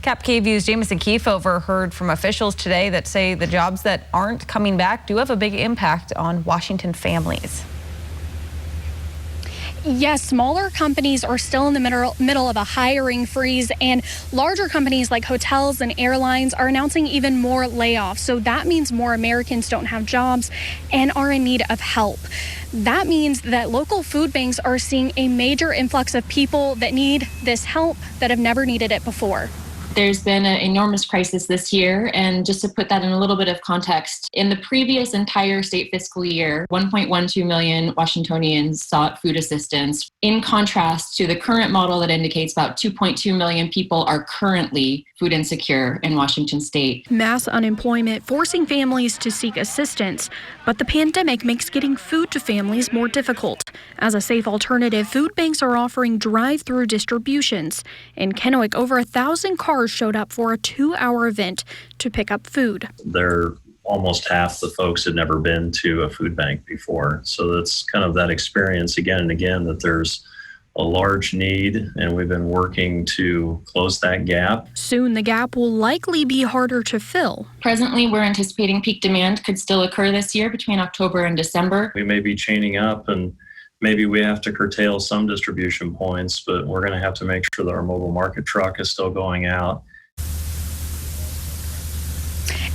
Cap KVU's Jamison Keefover heard from officials today that say the jobs that aren't coming back do have a big impact on Washington families. Yes, smaller companies are still in the middle of a hiring freeze, and larger companies like hotels and airlines are announcing even more layoffs. So that means more Americans don't have jobs and are in need of help. That means that local food banks are seeing a major influx of people that need this help that have never needed it before. There's been an enormous crisis this year, and just to put that in a little bit of context, in the previous entire state fiscal year, 1.12 million Washingtonians sought food assistance. In contrast to the current model that indicates about 2.2 million people are currently food insecure in Washington state. Mass unemployment forcing families to seek assistance, but the pandemic makes getting food to families more difficult. As a safe alternative, food banks are offering drive-through distributions. In Kennewick, over 1,000 cars showed up for a 2-hour event to pick up food. They're almost half the folks had never been to a food bank before. So that's kind of that experience again and again that there's a large need, and we've been working to close that gap. Soon the gap will likely be harder to fill. Presently, we're anticipating peak demand could still occur this year between October and December. We may be chaining up, and maybe we have to curtail some distribution points, but we're going to have to make sure that our mobile market truck is still going out.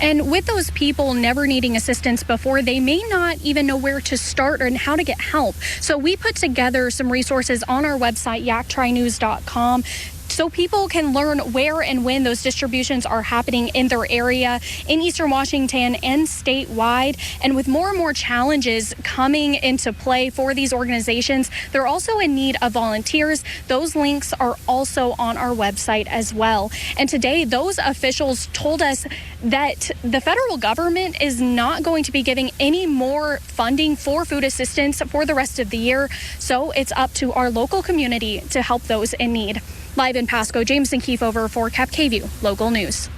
And with those people never needing assistance before, they may not even know where to start and how to get help. So we put together some resources on our website, yaktrynews.com, so people can learn where and when those distributions are happening in their area, in Eastern Washington and statewide. And with more and more challenges coming into play for these organizations, they're also in need of volunteers. Those links are also on our website as well. And today, those officials told us that the federal government is not going to be giving any more funding for food assistance for the rest of the year. So it's up to our local community to help those in need. Live in Pasco, Jamison Keefover for Cap KVU Local News.